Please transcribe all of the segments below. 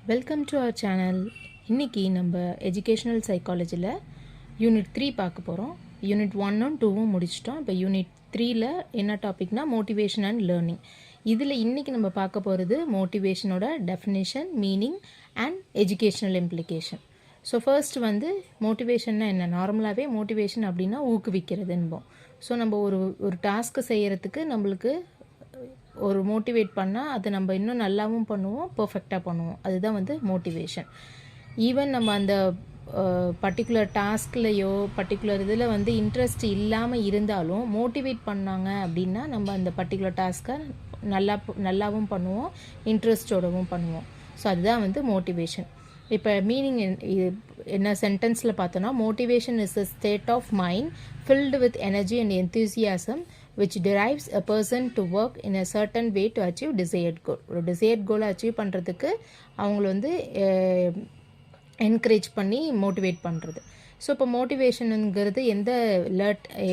Welcome to our channel. இன்றைக்கி நம்ம educational சைக்காலஜியில் unit 3 பார்க்க போகிறோம். யூனிட் 1ம் 2ம் முடிச்சிட்டோம். இப்போ யூனிட் 3ல் என்ன டாபிக்னா மோட்டிவேஷன் அண்ட் லேர்னிங். இதில் இன்றைக்கி நம்ம பார்க்க போகிறது மோட்டிவேஷனோட definition, meaning and educational implication. So first வந்து மோட்டிவேஷன்னா என்ன? நார்மலாகவே மோட்டிவேஷன் அப்படின்னா ஊக்குவிக்கிறதுன்போம். ஸோ நம்ம ஒரு டாஸ்க்கு செய்கிறதுக்கு நம்மளுக்கு ஒரு மோட்டிவேட் பண்ணால் அது நம்ம இன்னும் நல்லாவும் பண்ணுவோம், பர்ஃபெக்டாக பண்ணுவோம். அதுதான் வந்து மோட்டிவேஷன். ஈவன் நம்ம அந்த பர்டிகுலர் டாஸ்க்லையோ பர்டிகுலர் இதில் வந்து இன்ட்ரெஸ்ட் இல்லாமல் இருந்தாலும் மோட்டிவேட் பண்ணாங்க அப்படின்னா நம்ம அந்த பர்டிகுலர் டாஸ்க்கை நல்லாவும் பண்ணுவோம், இன்ட்ரெஸ்டோடவும் பண்ணுவோம். ஸோ அதுதான் வந்து மோட்டிவேஷன். இப்போ மீனிங் என்ன சென்டென்ஸில் பார்த்தோன்னா, motivation is a state of mind filled with energy and enthusiasm which derives a person to work in a certain way to achieve desired goal. ஒரு desired goal அச்சீவ் பண்ணுறதுக்கு அவங்கள வந்து என்கரேஜ் பண்ணி motivate பண்ணுறது. So இப்போ மோட்டிவேஷனுங்கிறது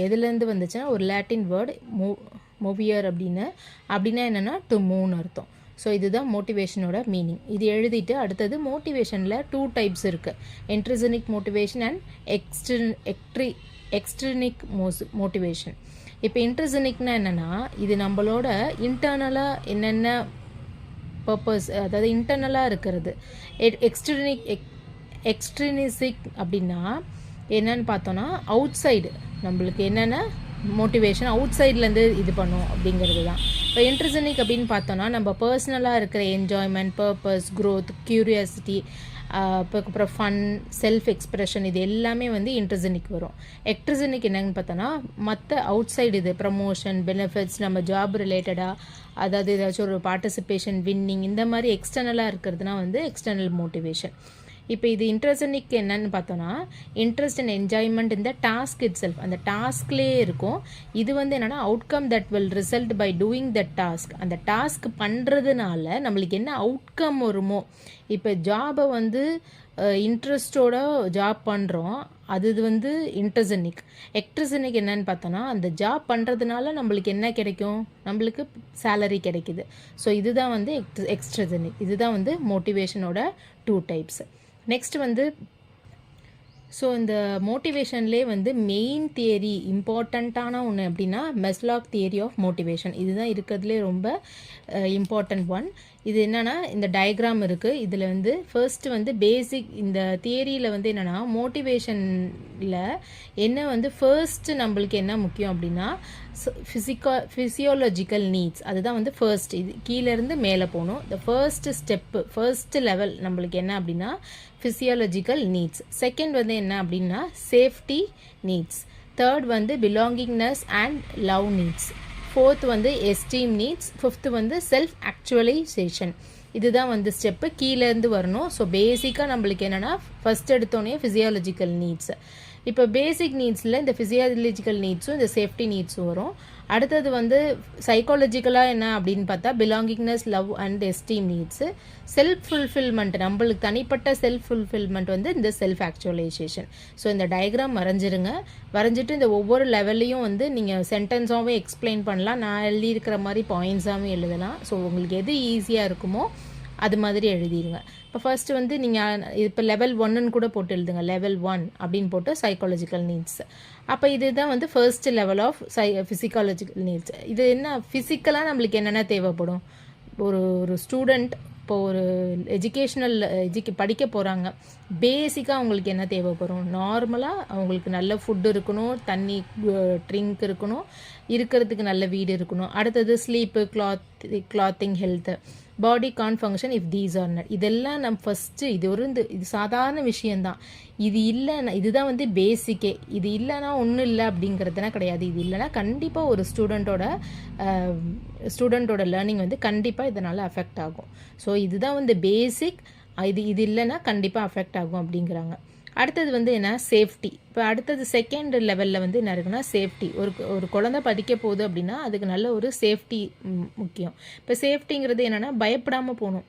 எதுலேருந்து வந்துச்சுன்னா, ஒரு லாட்டின் வேர்டு மூவியர் அப்படின்னா என்னென்னா டு மூவ்னு அர்த்தம். ஸோ இதுதான் மோட்டிவேஷனோட மீனிங். இது எழுதிட்டு அடுத்தது மோட்டிவேஷனில் 2 டைப்ஸ் இருக்குது. இன்ட்ரிசினிக் மோட்டிவேஷன் அண்ட் எக்ஸ்ட்ரினிக் மோட்டிவேஷன். இப்போ இன்ட்ரிசினிக்னா என்னென்னா, இது நம்மளோட இன்டர்னலாக என்னென்ன பர்பஸ், அதாவது இன்டர்னலாக இருக்கிறது. எக்ஸ்ட்ரினிசிக் அப்படின்னா என்னன்னு பார்த்தோன்னா, அவுட் சைடு நம்மளுக்கு என்னென்ன மோட்டிவேஷன் அவுட் சைட்லேருந்து இது பண்ணும் அப்படிங்கிறது தான். இப்போ இன்ட்ரிசினிக் அப்படின்னு பார்த்தோன்னா, நம்ம பர்சனலாக இருக்கிற என்ஜாய்மெண்ட், பர்பஸ், க்ரோத், க்யூரியாசிட்டி, அப்புறம் ஃபன், செல்ஃப் எக்ஸ்ப்ரெஷன், இது எல்லாமே வந்து இன்ட்ரிசினிக் வரும். எக்ட்ரிசினிக் என்னன்னு பார்த்தோன்னா, மற்ற அவுட் சைடு இது ப்ரமோஷன், பெனிஃபிட்ஸ், நம்ம ஜாப் ரிலேட்டடாக, அதாவது ஏதாச்சும் ஒரு பார்ட்டிசிபேஷன், வின்னிங், இந்த மாதிரி எக்ஸ்டர்னலாக இருக்கிறதுனா வந்து எக்ஸ்டர்னல் மோட்டிவேஷன். இப்போ இது இன்ட்ரெஸ்டினிக் என்னன்னு பார்த்தோன்னா, இன்ட்ரெஸ்ட் அண்ட் என்ஜாய்மெண்ட் இந்த டாஸ்க் இட் செல்ஃப், அந்த டாஸ்க்லேயே இருக்கும். இது வந்து என்னென்னா outcome that will result by doing the task. அந்த டாஸ்க் பண்ணுறதுனால நம்மளுக்கு என்ன அவுட்கம் வருமோ, இப்போ ஜாபை வந்து இன்ட்ரெஸ்டோட ஜாப் பண்ணுறோம், அது வந்து இன்ட்ரெஸ்டினிக். எக்ட்ரிசினிக் என்னன்னு பார்த்தோன்னா, அந்த ஜாப் பண்ணுறதுனால நம்மளுக்கு என்ன கிடைக்கும், நம்மளுக்கு சேலரி கிடைக்குது. ஸோ இதுதான் வந்து எக்ஸ்ட்ரிசினிக். இதுதான் வந்து மோட்டிவேஷனோட 2 டைப்ஸ். நெக்ஸ்ட் வந்து ஸோ இந்த மோட்டிவேஷன்லேயே வந்து மெயின் தியரி இம்பார்ட்டண்ட்டான ஒன்று அப்படின்னா மெஸ்லாக் தியரி ஆஃப் மோட்டிவேஷன். இதுதான் இருக்கிறதுலே ரொம்ப இம்பார்ட்டண்ட் ஒன். இது என்னென்னா, இந்த டயக்ராம் இருக்குது. இதில் வந்து ஃபர்ஸ்ட்டு வந்து பேசிக் இந்த தியரியில் வந்து என்னென்னா, மோட்டிவேஷனில் என்ன வந்து ஃபர்ஸ்ட்டு நம்மளுக்கு என்ன முக்கியம் அப்படின்னா, ஃபிசியோலஜிக்கல் நீட்ஸ். அதுதான் வந்து ஃபர்ஸ்ட். இது கீழேருந்து மேலே போகணும். இந்த ஃபர்ஸ்ட்டு லெவல் நம்மளுக்கு என்ன அப்படின்னா ஃபிசியாலஜிக்கல் நீட்ஸ். செகண்ட் வந்து என்ன அப்படின்னா சேஃப்டி நீட்ஸ். தேர்ட் வந்து belongingness and love needs. Fourth வந்து எஸ்டீம் நீட்ஸ். ஃபிஃப்த்து வந்து செல்ஃப் ஆக்சுவலைசேஷன். இதுதான் வந்து ஸ்டெப்பு கீழேருந்து வரணும். ஸோ பேசிக்காக நம்மளுக்கு என்னென்னா ஃபஸ்ட் எடுத்தோடனே ஃபிசியாலஜிக்கல் நீட்ஸ். இப்போ பேசிக் நீட்ஸில் இந்த ஃபிசியாலஜிக்கல் நீட்ஸும் இந்த சேஃப்டி நீட்ஸும் வரும். அடுத்தது வந்து சைக்காலஜிக்கலாக என்ன அப்படின்னு பார்த்தா belongingness, love and esteem needs. Self fulfilment, நம்மளுக்கு தனிப்பட்ட செல்ஃப் ஃபுல்ஃபில்மெண்ட் வந்து இந்த செல்ஃப் ஆக்சுவலைசேஷன். ஸோ இந்த டயக்ராம் வரைஞ்சிட்டு இந்த ஒவ்வொரு லெவல்லையும் வந்து நீங்கள் சென்டென்ஸாகவும் எக்ஸ்பிளைன் பண்ணலாம், நான் எழுதியிருக்கிற மாதிரி பாயிண்ட்ஸாகவும் எழுதலாம். ஸோ உங்களுக்கு எது ஈஸியாக இருக்குமோ அது மாதிரி எழுதிடுங்க. இப்போ ஃபர்ஸ்ட் வந்து நீங்கள் இப்போ லெவல் 1ன்னு கூட போட்டு எழுதுங்க. லெவல் 1 அப்படின்னு போட்டு சைக்காலஜிக்கல் நீட்ஸ். அப்போ இதுதான் வந்து ஃபர்ஸ்ட் லெவல் ஆஃப் ஃபிசிக்காலஜிக்கல் நீட்ஸ். இது என்ன ஃபிசிக்கலாக நம்மளுக்கு என்னென்ன தேவைப்படும்? ஒரு ஸ்டூடெண்ட் இப்போ ஒரு படிக்க போகிறாங்க, பேசிக்காக அவங்களுக்கு என்ன தேவைப்படும்? நார்மலாக அவங்களுக்கு நல்ல ஃபுட்டு இருக்கணும், தண்ணி, ட்ரிங்க் இருக்கணும், இருக்கிறதுக்கு நல்ல வீடு இருக்கணும். அடுத்தது sleep, clothing, health, body can function if these are not. இதெல்லாம் நம்ம ஃபஸ்ட்டு இது சாதாரண விஷயந்தான். இது இல்லைன்னா, இதுதான் வந்து பேசிக்கே. இது இல்லைன்னா ஒன்றும் இல்லை அப்படிங்கிறதுனா கிடையாது. இது இல்லைன்னா கண்டிப்பாக ஒரு ஸ்டூடெண்ட்டோட லேர்னிங் வந்து கண்டிப்பாக இதனால் அஃபெக்ட் ஆகும். ஸோ இதுதான் வந்து பேசிக். இது இல்லைன்னா கண்டிப்பாக அஃபெக்ட் ஆகும் அப்படிங்கிறாங்க. அடுத்தது வந்து என்ன, சேஃப்டி. இப்போ அடுத்தது செகண்ட் லெவலில் வந்து என்ன இருக்குன்னா சேஃப்டி. ஒரு குழந்தை படிக்க போகுது அப்படின்னா அதுக்கு நல்ல ஒரு சேஃப்டி முக்கியம். இப்போ சேஃப்டிங்கிறது என்னென்னா பயப்படாமல் போகணும்.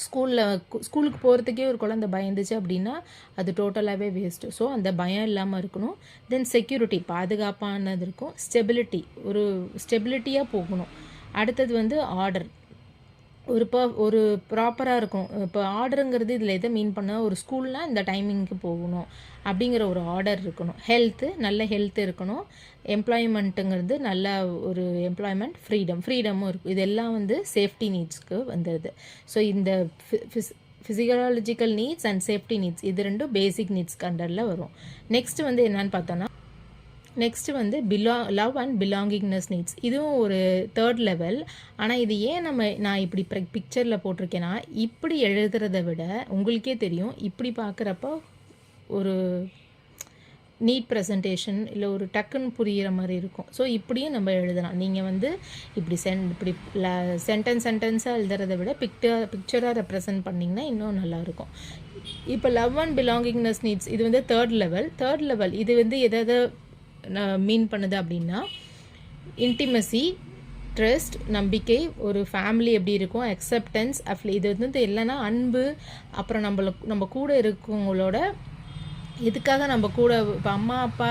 ஸ்கூலுக்கு போகிறதுக்கே ஒரு குழந்தை பயந்துச்சு அப்படின்னா அது டோட்டலாகவே வேஸ்ட்டு. ஸோ அந்த பயம் இல்லாமல் இருக்கணும். தென் செக்யூரிட்டி, பாதுகாப்பானது இருக்கும். ஸ்டெபிலிட்டி, ஒரு ஸ்டெபிலிட்டியாக போகணும். அடுத்தது வந்து ஆர்டர், ஒரு ப்ராப்பராக இருக்கும். இப்போ ஆர்டருங்கிறது இதில் எதை மீன் பண்ணால், ஒரு ஸ்கூல்னால் இந்த டைமிங்க்கு போகணும் அப்படிங்கிற ஒரு ஆர்டர் இருக்கணும். நல்ல ஹெல்த் இருக்கணும். எம்ப்ளாய்மெண்ட்டுங்கிறது நல்ல ஒரு எம்ப்ளாய்மெண்ட், ஃப்ரீடமும் இருக்கும். இதெல்லாம் வந்து சேஃப்டி நீட்ஸ்க்கு வந்துடுது. ஸோ இந்த physiological needs and safety needs இது ரெண்டும் பேசிக் நீட்ஸ்க்கு அண்டரில் வரும். நெக்ஸ்ட் வந்து என்னன்னு பார்த்தோன்னா, நெக்ஸ்ட்டு வந்து லவ் அண்ட் பிலாங்கிங்னஸ் நீட்ஸ். இதுவும் ஒரு தேர்ட் லெவல். ஆனால் இது ஏன் நான் இப்படி பிக்சரில் போட்டிருக்கேன்னா, இப்படி எழுதுறதை விட உங்களுக்கே தெரியும், இப்படி பார்க்குறப்போ ஒரு நீட் ப்ரெசன்டேஷன் இல்லை ஒரு டக்குன்னு புரிகிற மாதிரி இருக்கும். ஸோ இப்படியும் நம்ம எழுதலாம். நீங்கள் வந்து இப்படி சென்டென்ஸாக எழுதுறதை விட பிக்சராக ரெப்ரசன்ட் பண்ணிங்கன்னா இன்னும் நல்லாயிருக்கும். இப்போ லவ் அண்ட் பிலாங்கிங்னஸ் நீட்ஸ் இது வந்து தேர்ட் லெவல். இது வந்து எதாவது மீன் பண்ணுது அப்படின்னா, இன்டிமசி, ட்ரஸ்ட், நம்பிக்கை, ஒரு ஃபேமிலி எப்படி இருக்கும், அக்செப்டன்ஸ், இது வந்து இல்லைன்னா அன்பு, அப்புறம் நம்ம கூட இருக்கவங்களோட இதுக்காக நம்ம கூட இப்போ அம்மா அப்பா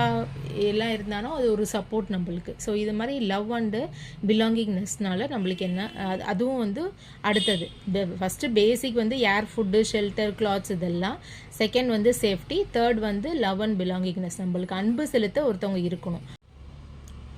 எல்லாம் இருந்தாலும் அது ஒரு சப்போர்ட் நம்மளுக்கு. ஸோ இது மாதிரி லவ் அண்டு பிலாங்கிங்னஸ்னால நம்மளுக்கு என்ன, அதுவும் வந்து அடுத்தது. ஃபஸ்ட்டு பேசிக் வந்து ஏர், ஃபுட்டு, ஷெல்டர், கிளாத்ஸ் இதெல்லாம். செகண்ட் வந்து சேஃப்டி. தேர்ட் வந்து லவ் அண்ட் பிலாங்கிங்னஸ். நம்மளுக்கு அன்பு செலுத்த ஒருத்தவங்க இருக்கணும்.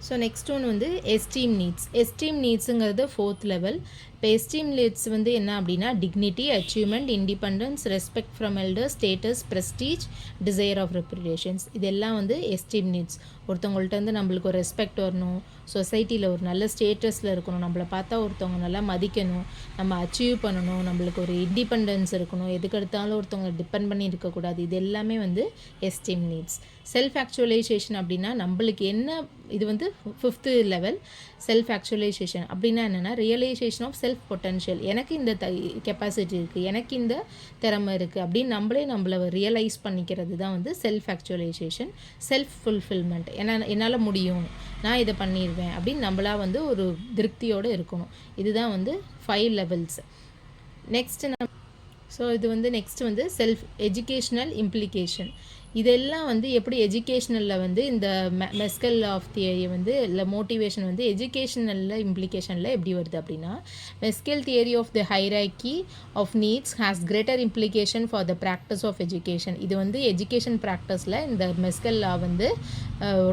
ஸோ நெக்ஸ்ட் ஒன் வந்து எஸ்டீம் நீட்ஸுங்கிறது ஃபோர்த் லெவல். இப்போ எஸ்டீம் நீட்ஸ் வந்து என்ன அப்படின்னா, dignity, achievement, independence, respect from elders, status, prestige, desire of reputations. இதெல்லாம் வந்து எஸ்டீம் நீட்ஸ். ஒருத்தவங்கள்ட்ட வந்து நம்மளுக்கு ஒரு ரெஸ்பெக்ட் வரணும், சொசைட்டியில் ஒரு நல்ல ஸ்டேட்டஸில் இருக்கணும், நம்மளை பார்த்தா ஒருத்தவங்க நல்லா மதிக்கணும், நம்ம அச்சீவ் பண்ணணும், நம்மளுக்கு ஒரு இண்டிபெண்டன்ஸ் இருக்கணும், எதுக்கெடுத்தாலும் ஒருத்தவங்க டிபெண்ட் பண்ணி இருக்கக்கூடாது. இது எல்லாமே வந்து எஸ்டீம் நீட்ஸ். செல்ஃப் ஆக்சுவலைசேஷன் அப்படின்னா நம்மளுக்கு என்ன, இது வந்து ஃபிஃப்த்து லெவல். செல்ஃப் ஆக்சுவலைசேஷன் அப்படின்னா என்னென்னா, ரியலைசேஷன் ஆஃப் செல்ஃப் பொட்டன்ஷியல். எனக்கு இந்த கெப்பாசிட்டி இருக்குது, எனக்கு இந்த திறமை இருக்குது அப்படின்னு நம்மளை ரியலைஸ் பண்ணிக்கிறது தான் வந்து செல்ஃப் ஆக்சுவலைசேஷன். செல்ஃப் ஃபுல்ஃபில்மெண்ட், என்னால் முடியும், நான் இதை பண்ணிடுவேன் அப்படின்னு நம்மளா வந்து ஒரு திருப்தியோடு இருக்கணும். இதுதான் வந்து 5 லெவல்ஸ். இது வந்து நெக்ஸ்ட் வந்து செல்ஃப் எஜுகேஷ்னல் இம்ப்ளிகேஷன். இதெல்லாம் வந்து எப்படி எஜுகேஷ்னலில் வந்து இந்த மெஸ்கல் ஆஃப் தியரி வந்து இல்லை மோட்டிவேஷன் வந்து எஜுகேஷ்னலில் இம்ப்ளிகேஷனில் எப்படி வருது அப்படின்னா, Maslow theory of the hierarchy of needs has greater implication for the practice of education. இது வந்து எஜுகேஷன் ப்ராக்டிஸில் இந்த மெஸ்கல் லா வந்து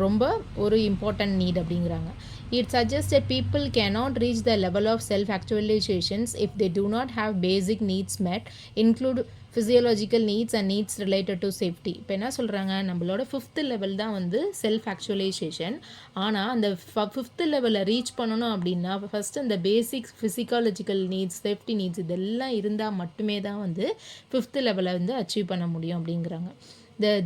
ரொம்ப ஒரு இம்பார்ட்டன்ட் நீட் அப்படிங்கிறாங்க. It suggests that people cannot reach the level of self-actualizations if they do not have basic needs met, include physiological needs and needs related to safety. இப்போ என்ன சொல்கிறாங்க, நம்மளோட 5th லெவல் தான் வந்து செல்ஃப் ஆக்சுவலைசேஷன். ஆனால் அந்த 5th லெவலில் reach பண்ணணும் அப்படின்னா ஃபஸ்ட்டு அந்த பேசிக் ஃபிசிக்காலஜிக்கல் நீட்ஸ், சேஃப்டி நீட்ஸ் இதெல்லாம் இருந்தால் மட்டுமே தான் வந்து 5th லெவலை வந்து அச்சீவ் பண்ண முடியும் அப்படிங்கிறாங்க.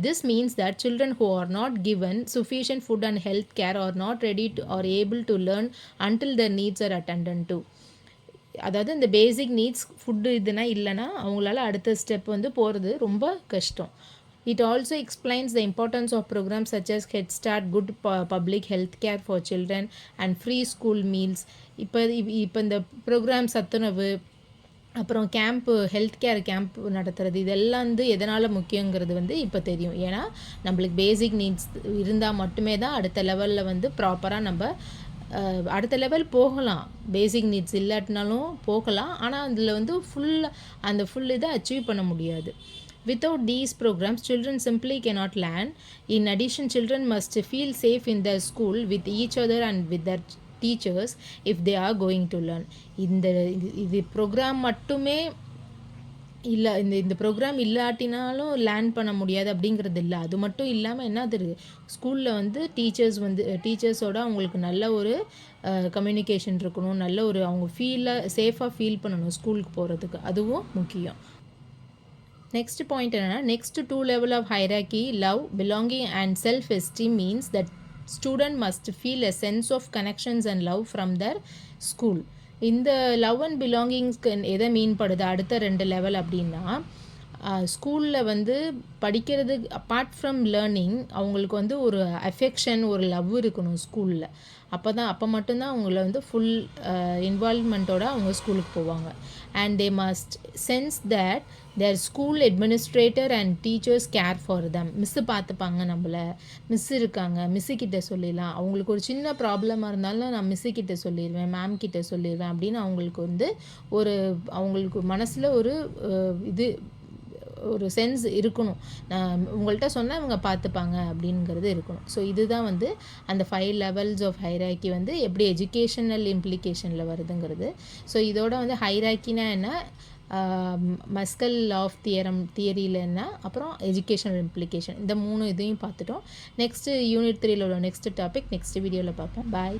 This means that children who are not given sufficient food and health care are not ready to or able to learn until their needs are attended to. அதாவது இந்த பேசிக் நீட்ஸ் ஃபுட்டு இதுனா இல்லைன்னா அவங்களால அடுத்த step வந்து போகிறது ரொம்ப கஷ்டம். It also explains the importance of programs such as Head Start, good public health care for children and free school meals. இப்போ இந்த ப்ரோக்ராம் சத்துணவு, அப்புறம் ஹெல்த் கேர் கேம்ப் நடத்துறது, இதெல்லாம் வந்து எதனால் முக்கியங்கிறது வந்து இப்போ தெரியும். ஏன்னா நம்மளுக்கு பேசிக் நீட்ஸ் இருந்தால் மட்டுமே தான் அடுத்த லெவலில் வந்து ப்ராப்பராக நம்ம அடுத்த லெவல் போகலாம். பேசிக் நீட்ஸ் இல்லாட்டினாலும் போகலாம், ஆனால் அதில் வந்து ஃபுல் இதை அச்சீவ் பண்ண முடியாது. Without these programs, children simply cannot learn. In addition, children must feel safe in their school with each other and with their teachers if they are going to learn. இது program மட்டுமே இல்லை, இந்த program இல்லாட்டினாலும் learn பண்ண முடியாது அப்படிங்கிறது இல்லை. அது மட்டும் இல்லாமல் என்ன தெரியுது, ஸ்கூலில் வந்து டீச்சர்ஸோட அவங்களுக்கு நல்ல ஒரு கம்யூனிகேஷன் இருக்கணும், நல்ல ஒரு அவங்க சேஃபாக ஃபீல் பண்ணணும் ஸ்கூலுக்கு போகிறதுக்கு, அதுவும் முக்கியம். நெக்ஸ்ட் பாயிண்ட் என்னென்னா, next 2 level of hierarchy, love, belonging and self esteem means that student must feel a sense of connections and love from their school. இந்த லவ் அண்ட் பிலாங்கிங்ஸ்க்கு எதை மீன் படுது அடுத்த 2 லெவல் அப்படின்னா, ஸ்கூலில் வந்து படிக்கிறது அப்பார்ட் ஃப்ரம் லேர்னிங் அவங்களுக்கு வந்து ஒரு அஃபெக்ஷன் ஒரு லவ் இருக்கணும் ஸ்கூலில். அப்போ மட்டும்தான் அவங்கள வந்து ஃபுல் இன்வால்வ்மெண்ட்டோட அவங்க ஸ்கூலுக்கு போவாங்க. And they must sense that there school administrator and teachers care for them. Miss பார்த்துப்பாங்க நம்மளை, மிஸ் இருக்காங்க, மிஸ்ஸுக்கிட்ட சொல்லிடலாம், அவங்களுக்கு ஒரு சின்ன ப்ராப்ளமாக இருந்தாலும் நான் மிஸ்ஸுக்கிட்ட சொல்லிடுவேன், மேம் கிட்ட சொல்லிடுவேன் அப்படின்னு அவங்களுக்கு வந்து அவங்களுக்கு மனசில் இது ஒரு சென்ஸ் இருக்கணும். நான் உங்கள்கிட்ட சொன்னால் இவங்க பார்த்துப்பாங்க அப்படிங்கிறது இருக்கணும். ஸோ இதுதான் வந்து அந்த 5 லெவல்ஸ் ஆஃப் ஹைராக்கி வந்து எப்படி எஜுகேஷனல் இம்ப்ளிகேஷனில் வருதுங்கிறது. ஸோ இதோட வந்து ஹைராக்கினா என்ன, மஸ்கல் ஆஃப் தியரியில் என்ன, அப்புறம் எஜுகேஷனல் இம்ப்ளிகேஷன், இந்த 3 இதையும் பார்த்துட்டோம். நெக்ஸ்ட்டு யூனிட் 3ல உள்ள நெக்ஸ்ட் டாபிக் நெக்ஸ்ட் வீடியோவில் பார்ப்போம். பாய்.